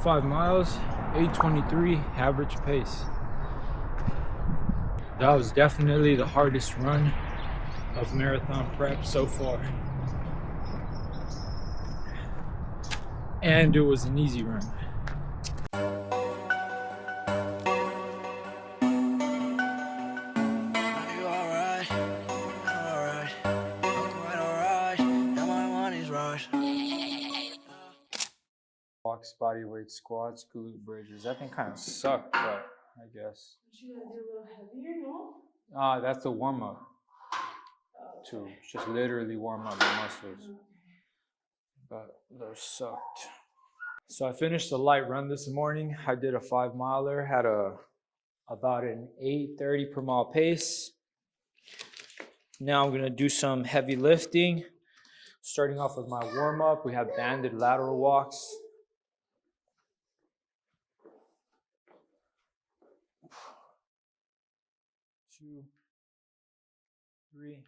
5 miles, 8:23 average pace. That was definitely the hardest run of marathon prep so far. And it was an easy run. Box bodyweight squats, glute bridges. That thing kind of sucked, but I guess. You gotta do a little heavier, no? That's the warm up. To just literally warm up my muscles. But those sucked. So I finished a light run this morning. I did a 5 miler, had about an 8:30 per mile pace. Now I'm gonna do some heavy lifting. Starting off with my warm up, we have banded lateral walks. 2, 3.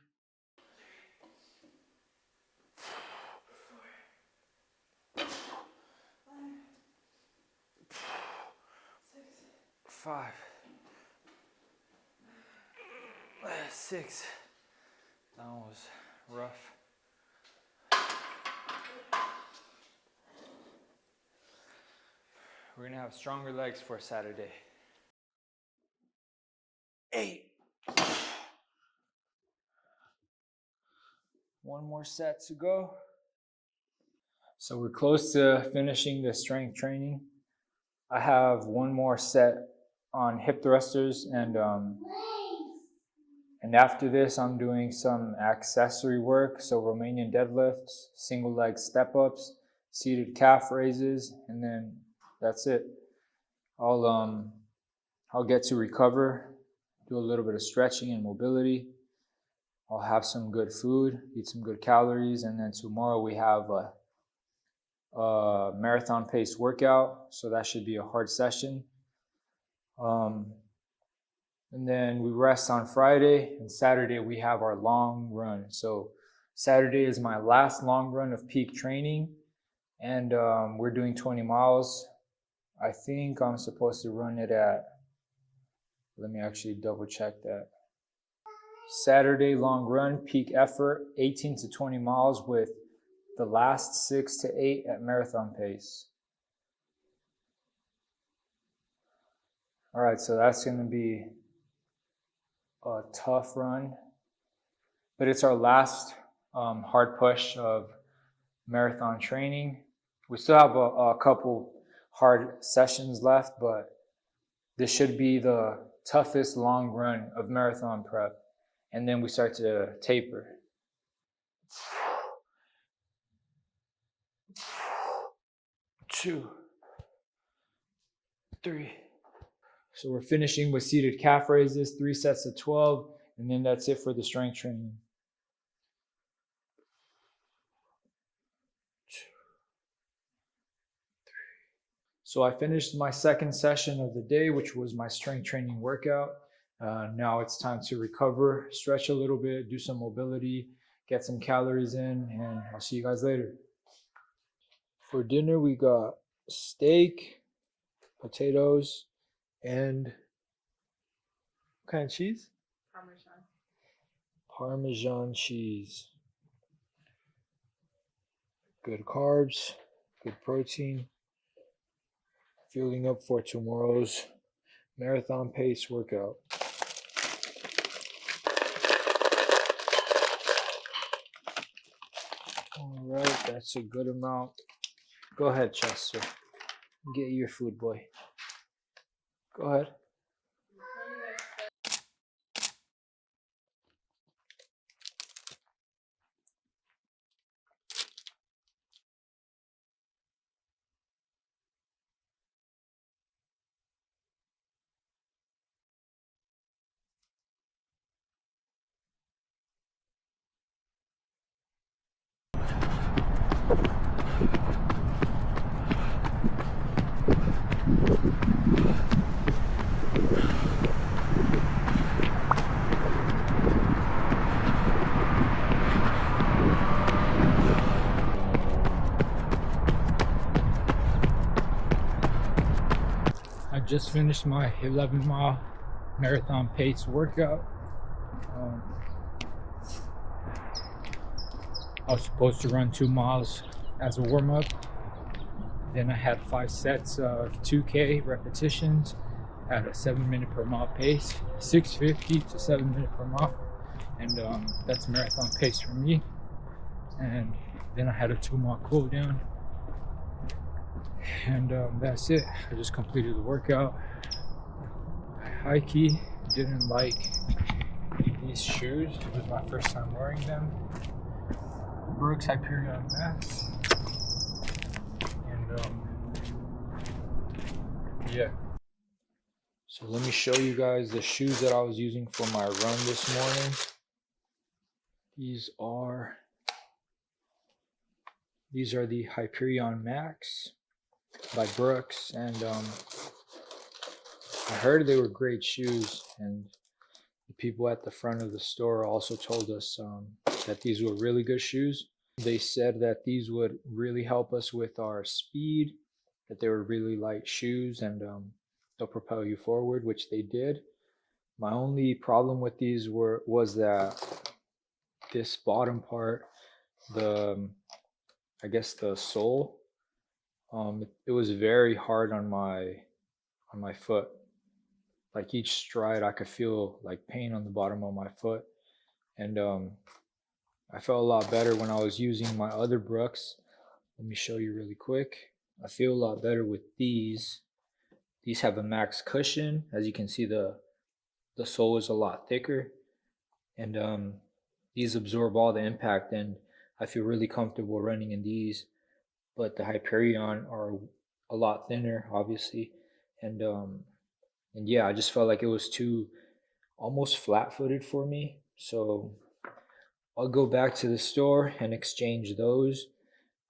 5, 6. That one was rough. We're gonna have stronger legs for Saturday. 8. One more set to go. So we're close to finishing the strength training. I have one more set on hip thrusters, and after this I'm doing some accessory work, so Romanian deadlifts, single leg step ups, seated calf raises, and then that's it. I'll get to recover, do a little bit of stretching and mobility. I'll have some good food, eat some good calories, and then tomorrow we have a marathon pace workout, so that should be a hard session. And then we rest on Friday, and Saturday we have our long run. So Saturday is my last long run of peak training, and we're doing 20 miles. I think I'm supposed to run it at, let me actually double check that. Saturday long run, peak effort, 18 to 20 miles with the last 6 to 8 at marathon pace. All right, so that's gonna be a tough run, but it's our last hard push of marathon training. We still have a couple hard sessions left, but this should be the toughest long run of marathon prep, and then we start to taper. 2, 3. So we're finishing with seated calf raises, 3 sets of 12, and then that's it for the strength training. 2, 3. So I finished my second session of the day, which was my strength training workout. Now it's time to recover, stretch a little bit, do some mobility, get some calories in, and I'll see you guys later. For dinner, we got steak, potatoes, and what kind of cheese? Parmesan. Parmesan cheese. Good carbs, good protein. Fueling up for tomorrow's marathon pace workout. All right, that's a good amount. Go ahead, Chester. Get your food, boy. Go ahead. just finished my 11-mile marathon pace workout. I was supposed to run 2 miles as a warm-up. Then I had 5 sets of 2K repetitions at a 7-minute per mile pace, 6:50 to 7 minutes per mile, and that's marathon pace for me. And then I had a 2-mile cool down, and that's it. I just completed the workout. I high-key didn't like these shoes. It was my first time wearing them. Brooks Hyperion Max, and yeah. So let me show you guys the shoes that I was using for my run this morning. These are the Hyperion Max by Brooks, and I heard they were great shoes, and the people at the front of the store also told us that these were really good shoes. They said that these would really help us with our speed, that they were really light shoes, and they'll propel you forward, which they did. My only problem with these was that this bottom part, I guess the sole, it was very hard on my foot. Like each stride, I could feel like pain on the bottom of my foot, and I felt a lot better when I was using my other Brooks. Let me show you really quick. I feel a lot better with these. These have a max cushion. As you can see, the sole is a lot thicker, and these absorb all the impact, and I feel really comfortable running in these. But the Hyperion are a lot thinner, obviously, and yeah, I just felt like it was too almost flat-footed for me. So I'll go back to the store and exchange those.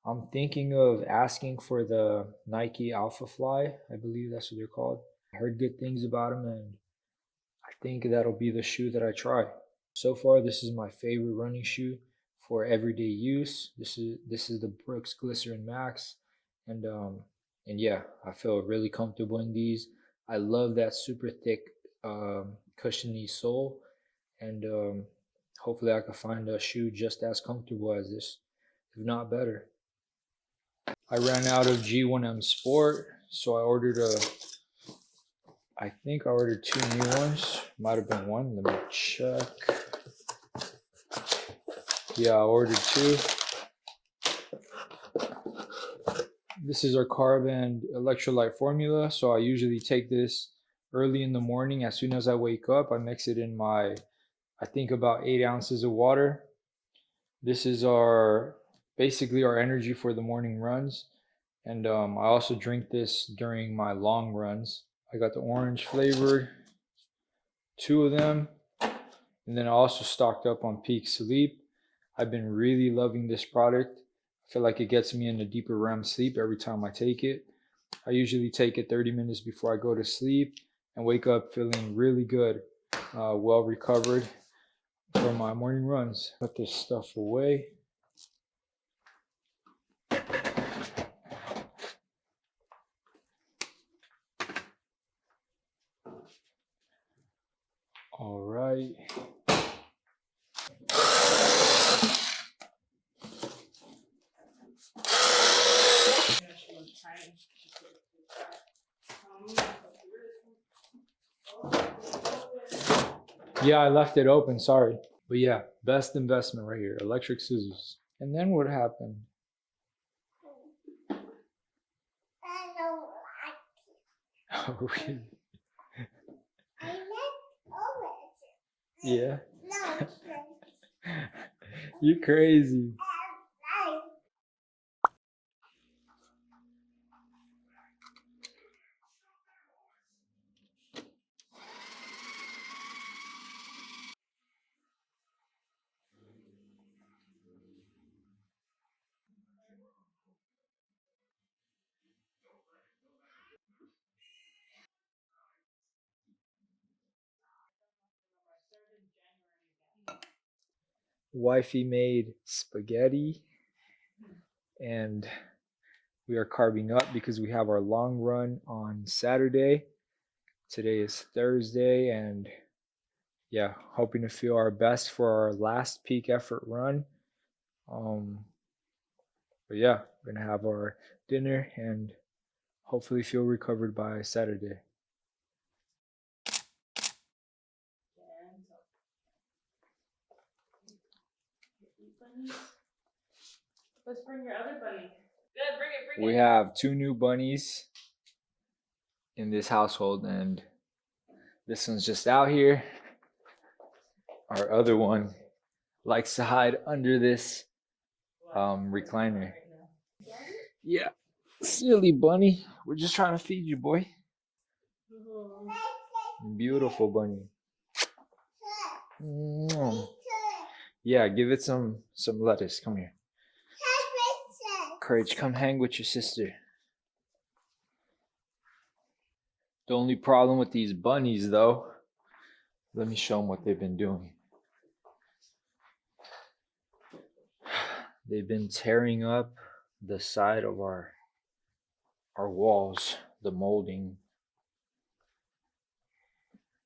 I'm thinking of asking for the Nike Alpha Fly. I believe that's what they're called. I heard good things about them, and I think that'll be the shoe that I try. So far, this is my favorite running shoe for everyday use. This is the Brooks Glycerin Max, and yeah, I feel really comfortable in these. I love that super thick cushiony sole, and hopefully I can find a shoe just as comfortable as this, if not better. I ran out of G1M Sport, so I think I ordered 2 new ones. Might have been one. Let me check. Yeah, I ordered 2. This is our Carb and electrolyte formula. So I usually take this early in the morning. As soon as I wake up, I mix it in I think about 8 ounces of water. This is basically our energy for the morning runs. And I also drink this during my long runs. I got the orange flavored, 2 of them. And then I also stocked up on Peak Sleep. I've been really loving this product. I feel like it gets me in a deeper REM sleep every time I take it. I usually take it 30 minutes before I go to sleep and wake up feeling really good, well recovered from my morning runs. Put this stuff away. All right. Yeah, I left it open, sorry. But yeah, best investment right here, electric scissors. And then what happened? I don't like it. Oh, really? I like orange. Yeah. No, You're crazy. Wifey made spaghetti, and we are carving up because we have our long run on Saturday. Today is Thursday, and yeah, hoping to feel our best for our last peak effort run. But yeah, we're gonna have our dinner and hopefully feel recovered by Saturday. Let's bring your other bunny. Good, bring it. We have 2 new bunnies in this household, and this one's just out here. Our other one likes to hide under this recliner. Yeah, silly bunny. We're just trying to feed you, boy. Beautiful bunny. Yeah, give it some lettuce. Come here. Courage, come hang with your sister. The only problem with these bunnies, though, let me show them what they've been doing. They've been tearing up the side of our walls, the molding.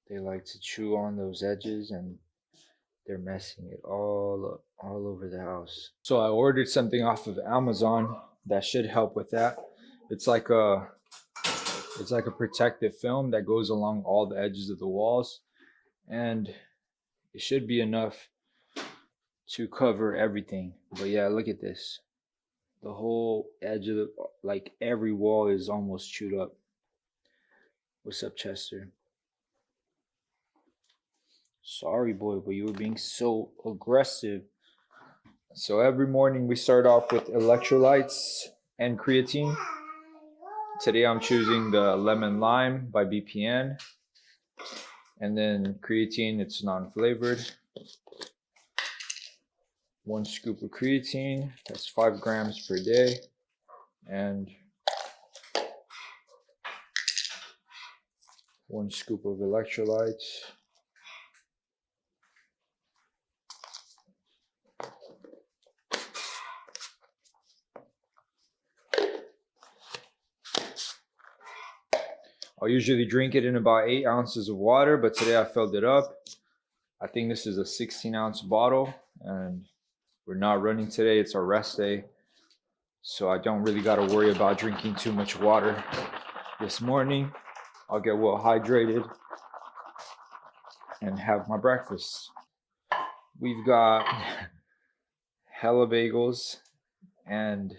They like to chew on those edges, and they're messing it all up, all over the house. So I ordered something off of Amazon that should help with that. It's like a protective film that goes along all the edges of the walls, and it should be enough to cover everything. But yeah, look at this. The whole edge of like every wall is almost chewed up. What's up, Chester? Sorry, boy, but you were being so aggressive. So every morning we start off with electrolytes and creatine. Today I'm choosing the Lemon Lime by BPN. And then creatine, it's non-flavored. 1 scoop of creatine, that's 5 grams per day. And 1 scoop of electrolytes. I'll usually drink it in about 8 ounces of water, but today I filled it up. I think this is a 16-ounce bottle, and we're not running today. It's our rest day, so I don't really got to worry about drinking too much water this morning. I'll get well hydrated and have my breakfast. We've got hella bagels, and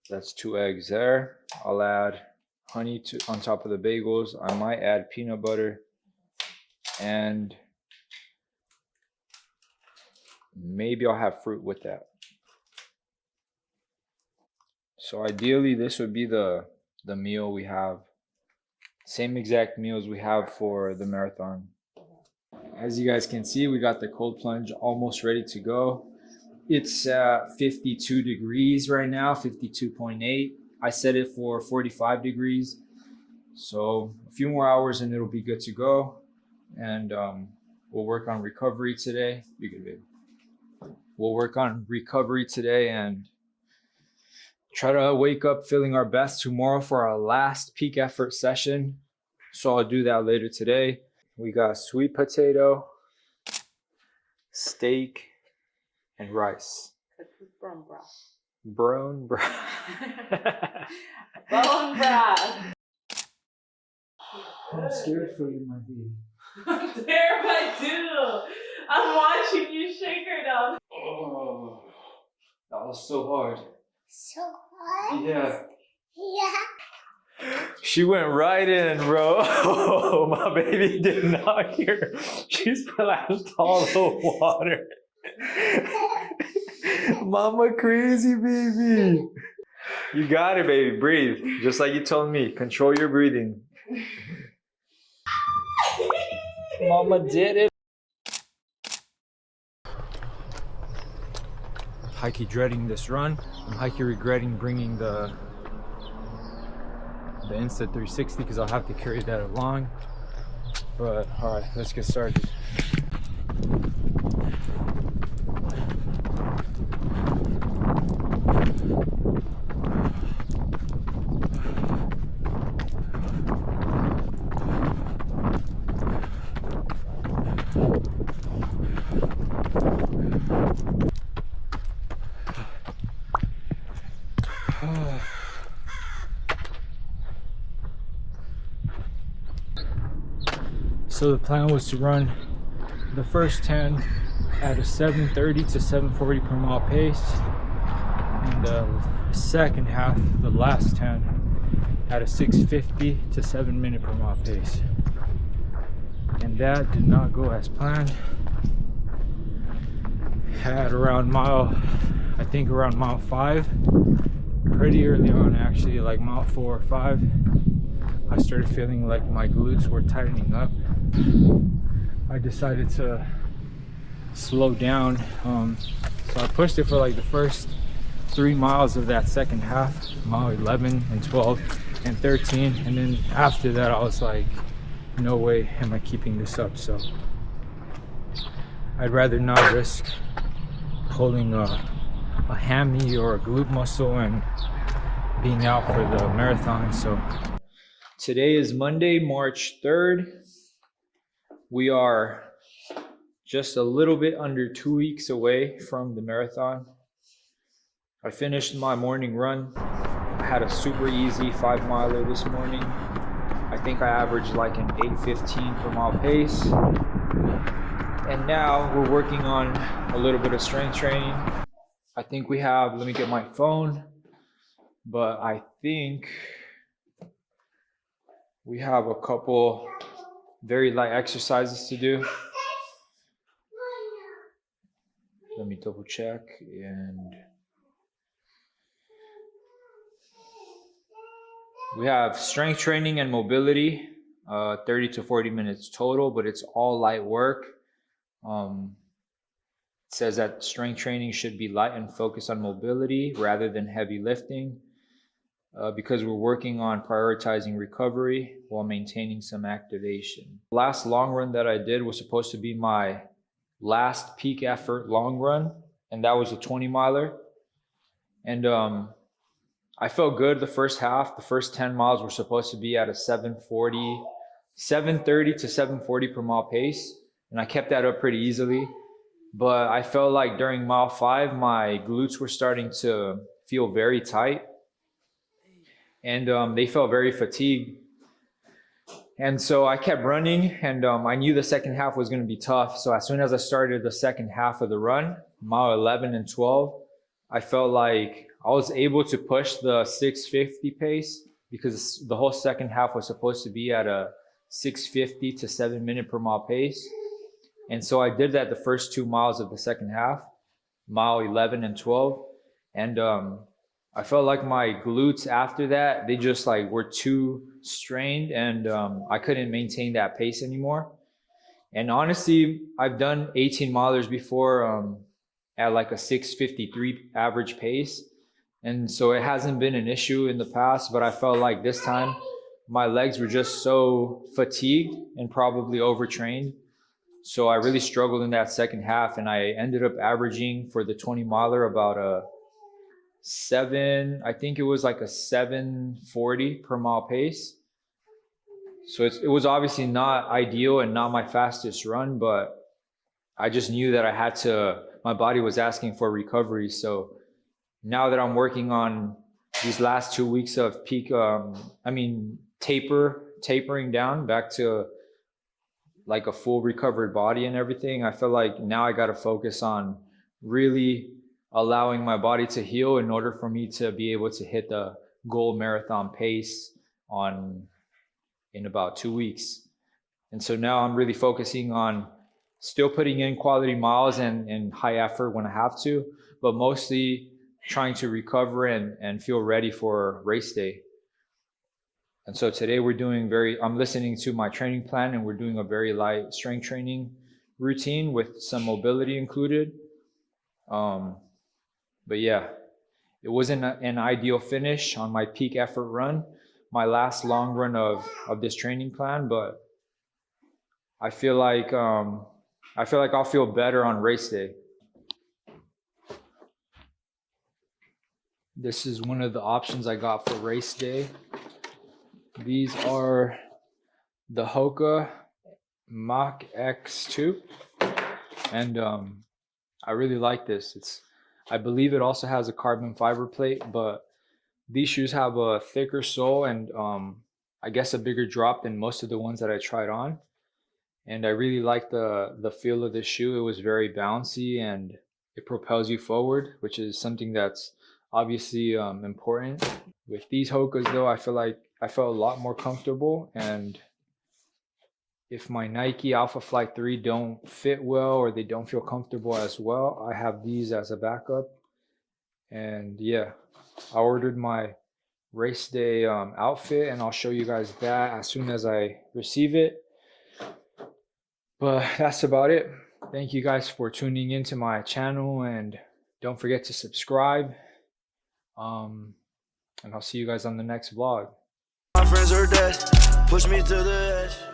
that's 2 eggs there. I'll add honey on top of the bagels. I might add peanut butter, and maybe I'll have fruit with that. So ideally this would be the meal we have. Same exact meals we have for the marathon. As you guys can see, we got the cold plunge almost ready to go. It's 52 degrees right now, 52.8. I set it for 45 degrees. So a few more hours and it'll be good to go. And we'll work on recovery today. You good, baby. We'll work on recovery today and try to wake up feeling our best tomorrow for our last peak effort session. So I'll do that later today. We got sweet potato, steak, and rice. Bone broth. Bone broth. Bone broth. I'm scared for you, my baby. I'm terrified too. I'm watching you shake her down. Oh, that was so hard. So hard? Yeah. Yeah. She went right in, bro. My baby did not hear. She splashed all the water. Mama crazy, baby. You got it, baby. Breathe. Just like you told me. Control your breathing. Mama did it. Heike dreading this run. I'm Heike regretting bringing the Insta360 because I'll have to carry that along. But all right, let's get started. So the plan was to run the first 10 at a 7:30 to 7:40 per mile pace, and the second half, the last 10, at a 6:50 to 7 minute per mile pace. And that did not go as planned. At around around mile 5, pretty early on actually, like mile 4 or 5, I started feeling like my glutes were tightening up. I decided to slow down, so I pushed it for like the first 3 miles of that second half, mile 11 and 12 and 13, and then after that I was like, no way am I keeping this up. So I'd rather not risk pulling a hammy or a glute muscle and being out for the marathon. So today is Monday, March 3rd. We are just a little bit under 2 weeks away from the marathon. I finished my morning run. I had a super easy 5-miler this morning. I think I averaged like an 8:15 per mile pace. And now we're working on a little bit of strength training. I think we have, let me get my phone, but I think we have a couple very light exercises to do. Let me double check. And we have strength training and mobility, 30 to 40 minutes total, but it's all light work. It says that strength training should be light and focus on mobility rather than heavy lifting, because we're working on prioritizing recovery while maintaining some activation. The last long run that I did was supposed to be my last peak effort long run, and that was a 20-miler. And I felt good the first half. The first 10 miles were supposed to be at a 7:30 to 7:40 per mile pace, and I kept that up pretty easily. But I felt like during mile 5, my glutes were starting to feel very tight, and they felt very fatigued. And so I kept running, and I knew the second half was going to be tough. So as soon as I started the second half of the run, mile 11 and 12, I felt like I was able to push the 6:50 pace, because the whole second half was supposed to be at a 6:50 to 7-minute per mile pace. And so I did that the first 2 miles of the second half, mile 11 and 12. And I felt like my glutes after that, they just like were too strained, and I couldn't maintain that pace anymore. And honestly, I've done 18 milers before at like a 6:53 average pace. And so it hasn't been an issue in the past, but I felt like this time my legs were just so fatigued and probably overtrained. So I really struggled in that second half, and I ended up averaging for the 20-miler about a 740 per mile pace. So it was obviously not ideal and not my fastest run, but I just knew that my body was asking for recovery. So now that I'm working on these last 2 weeks of peak, tapering down back to like a full recovered body and everything, I feel like now I got to focus on really allowing my body to heal in order for me to be able to hit the goal marathon pace in about 2 weeks. And so now I'm really focusing on still putting in quality miles and high effort when I have to, but mostly trying to recover and feel ready for race day. And so today I'm listening to my training plan, and we're doing a very light strength training routine with some mobility included. But yeah, it wasn't an ideal finish on my peak effort run, my last long run of this training plan, but I feel like I'll feel better on race day. This is one of the options I got for race day. These are the Hoka Mach X2, and I really like this. I believe it also has a carbon fiber plate, but these shoes have a thicker sole and I guess a bigger drop than most of the ones that I tried on. and I really like the feel of the shoe. It was very bouncy and it propels you forward, which is something that's obviously important. With these Hokas though, I feel like I felt a lot more comfortable, and if my Nike Alpha Flight 3 don't fit well or they don't feel comfortable as well, I have these as a backup. And yeah, I ordered my race day outfit, and I'll show you guys that as soon as I receive it. But that's about it. Thank you guys for tuning into my channel, and don't forget to subscribe. And I'll see you guys on the next vlog. My friends are dead, push me to the edge.